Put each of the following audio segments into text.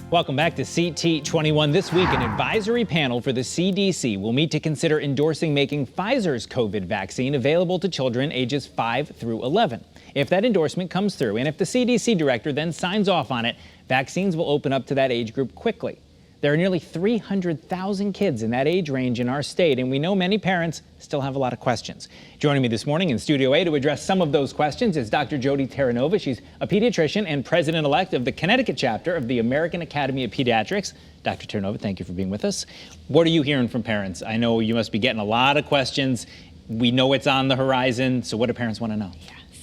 Welcome back to CT21. This week, an advisory panel for the CDC will meet to consider endorsing making Pfizer's COVID vaccine available to children ages 5 through 11. If that endorsement comes through, and if the CDC director then signs off on it, vaccines will open up to that age group quickly. There are nearly 300,000 kids in that age range in our state, and we know many parents still have a lot of questions. Joining me this morning in Studio A to address some of those questions is Dr. Jody Terranova. She's a pediatrician and president-elect of the Connecticut chapter of the American Academy of Pediatrics. Dr. Terranova, thank you for being with us. What are you hearing from parents? I know you must be getting a lot of questions. We know it's on the horizon, so what do parents want to know?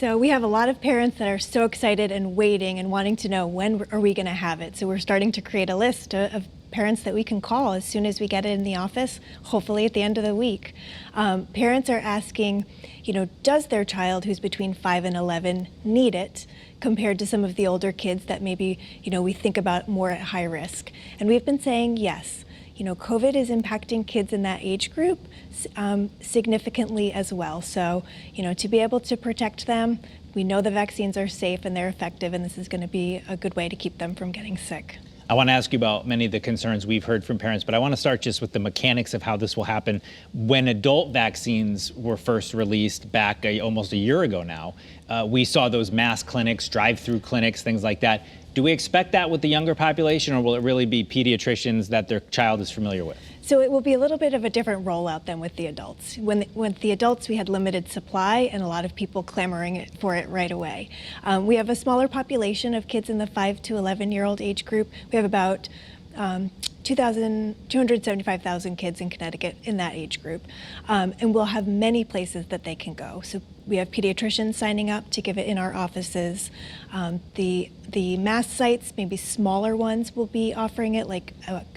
So we have a lot of parents that are so excited and waiting and wanting to know, when are we going to have it? So we're starting to create a list of parents that we can call as soon as we get it in the office, hopefully at the end of the week. Parents are asking, does their child who's between 5 and 11 need it compared to some of the older kids that maybe, we think about more at high risk? And we've been saying yes. COVID is impacting kids in that age group significantly as well. So, to be able to protect them, we know the vaccines are safe and they're effective, and this is going to be a good way to keep them from getting sick. I want to ask you about many of the concerns we've heard from parents, but I want to start just with the mechanics of how this will happen. When adult vaccines were first released back almost a year ago now, we saw those mass clinics, drive-through clinics, things like that. Do we expect that with the younger population, or will it really be pediatricians that their child is familiar with? So it will be a little bit of a different rollout than with the adults. With the adults, we had limited supply and a lot of people clamoring for it right away. We have a smaller population of kids in the 5 to 11-year-old age group. We have about 275,000 kids in Connecticut in that age group. And we'll have many places that they can go. So we have pediatricians signing up to give it in our offices. The mass sites, maybe smaller ones, will be offering it, like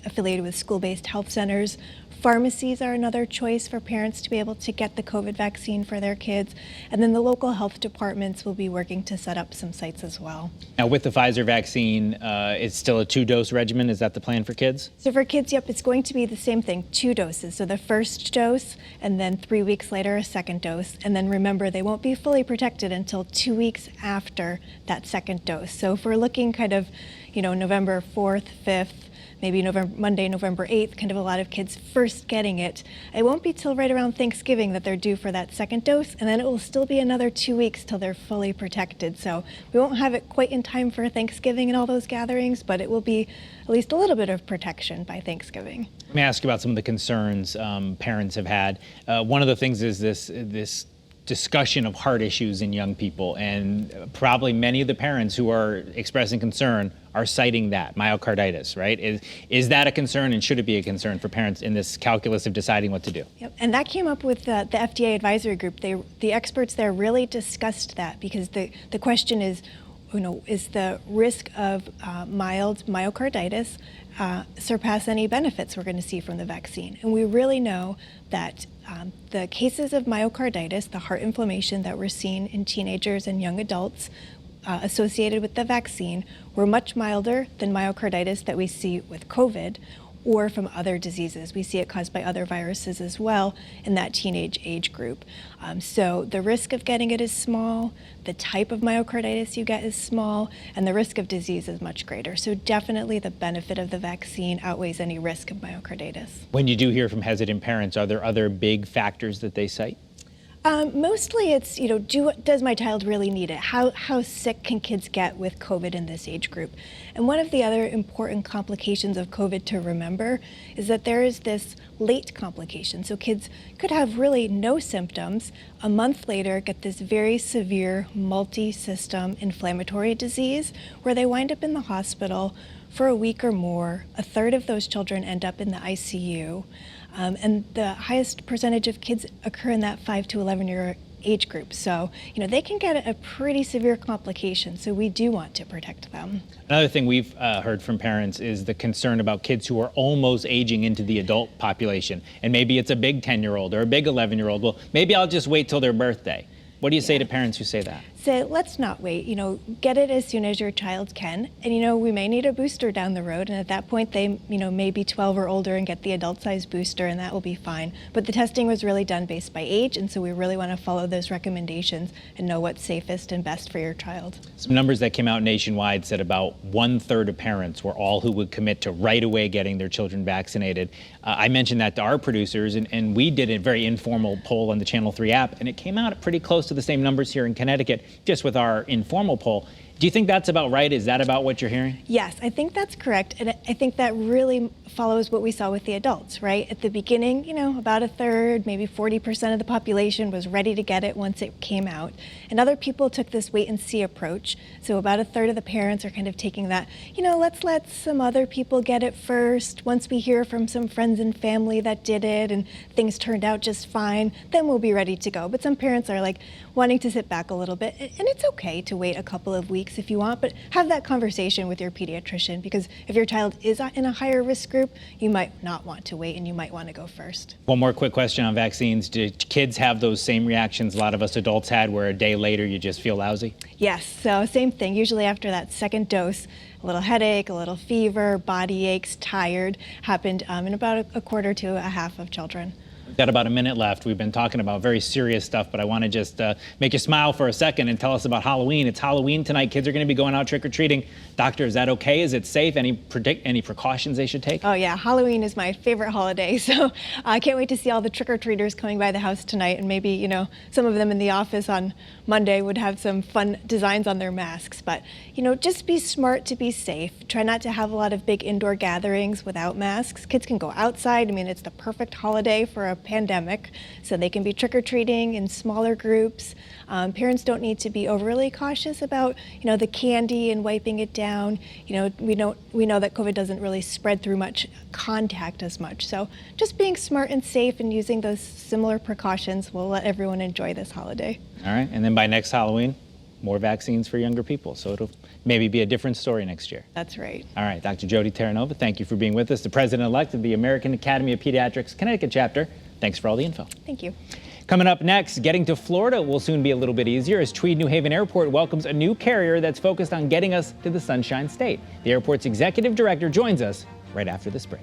affiliated with school-based health centers. Pharmacies are another choice for parents to be able to get the COVID vaccine for their kids. And then the local health departments will be working to set up some sites as well. Now, with the Pfizer vaccine, it's still a 2-dose regimen. Is that the plan for kids? So for kids, yep, it's going to be the same thing, 2 doses. So the first dose, and then 3 weeks later, a second dose. And then remember, they won't be fully protected until 2 weeks after that second dose. So if we're looking kind of, November 4th, 5th, maybe Monday, November 8th, kind of a lot of kids first getting it. It won't be till right around Thanksgiving that they're due for that second dose, and then it will still be another 2 weeks till they're fully protected. So we won't have it quite in time for Thanksgiving and all those gatherings, but it will be at least a little bit of protection by Thanksgiving. Let me ask you about some of the concerns parents have had. One of the things is this discussion of heart issues in young people, and probably many of the parents who are expressing concern are citing that, myocarditis, right? Is that a concern, and should it be a concern for parents in this calculus of deciding what to do? Yep, and that came up with the FDA advisory group. The experts there really discussed that, because the question is, is the risk of mild myocarditis surpass any benefits we're going to see from the vaccine? And we really know that the cases of myocarditis, the heart inflammation that we're seeing in teenagers and young adults associated with the vaccine, were much milder than myocarditis that we see with COVID or from other diseases. We see it caused by other viruses as well in that teenage age group. So the risk of getting it is small, the type of myocarditis you get is small, and the risk of disease is much greater. So definitely the benefit of the vaccine outweighs any risk of myocarditis. When you do hear from hesitant parents, are there other big factors that they cite? Mostly it's, does my child really need it? How sick can kids get with COVID in this age group? And one of the other important complications of COVID to remember is that there is this late complication. So kids could have really no symptoms, a month later get this very severe multi-system inflammatory disease where they wind up in the hospital for a week or more. A third of those children end up in the ICU. And the highest percentage of kids occur in that 5 to 11-year age group. So, they can get a pretty severe complication, so we do want to protect them. Another thing we've heard from parents is the concern about kids who are almost aging into the adult population. And maybe it's a big 10-year-old or a big 11-year-old. Well, maybe I'll just wait till their birthday. What do you say to parents who say that? say, let's not wait, get it as soon as your child can. And, we may need a booster down the road. And at that point, they, may be 12 or older and get the adult size booster, and that will be fine. But the testing was really done based by age. And so we really want to follow those recommendations and know what's safest and best for your child. Some numbers that came out nationwide said about 1/3 of parents were all who would commit to right away getting their children vaccinated. I mentioned that to our producers, and we did a very informal poll on the Channel 3 app, and it came out pretty close to the same numbers here in Connecticut, just with our informal poll. Do you think that's about right? Is that about what you're hearing? Yes, I think that's correct. And I think that really follows what we saw with the adults, right? At the beginning, about 1/3, maybe 40% of the population was ready to get it once it came out. And other people took this wait and see approach. So about 1/3 of the parents are kind of taking that, let's let some other people get it first. Once we hear from some friends and family that did it and things turned out just fine, then we'll be ready to go. But some parents are like wanting to sit back a little bit. And it's okay to wait a couple of weeks if you want, but have that conversation with your pediatrician, because if your child is in a higher risk group, you might not want to wait and you might want to go first. One more quick question on vaccines. Do kids have those same reactions a lot of us adults had, where a day later you just feel lousy? Yes, so same thing. Usually after that second dose, a little headache, a little fever, body aches, tired, happened in about a quarter to a half of children. We've got about a minute left. We've been talking about very serious stuff, but I want to just make you smile for a second and tell us about Halloween. It's Halloween tonight. Kids are going to be going out trick-or-treating. Doctor, is that okay? Is it safe? Any precautions they should take? Oh yeah, Halloween is my favorite holiday, so I can't wait to see all the trick-or-treaters coming by the house tonight, and maybe, some of them in the office on Monday would have some fun designs on their masks. But, just be smart to be safe. Try not to have a lot of big indoor gatherings without masks. Kids can go outside. It's the perfect holiday for a pandemic, so they can be trick-or-treating in smaller groups. Parents don't need to be overly cautious about, the candy and wiping it down. We know that COVID doesn't really spread through much contact as much. So just being smart and safe and using those similar precautions will let everyone enjoy this holiday. All right, and then by next Halloween, more vaccines for younger people. So it'll maybe be a different story next year. That's right. All right, Dr. Jody Terranova, thank you for being with us, the president-elect of the American Academy of Pediatrics Connecticut chapter. Thanks for all the info. Thank you. Coming up next, getting to Florida will soon be a little bit easier as Tweed New Haven Airport welcomes a new carrier that's focused on getting us to the Sunshine State. The airport's executive director joins us right after this break.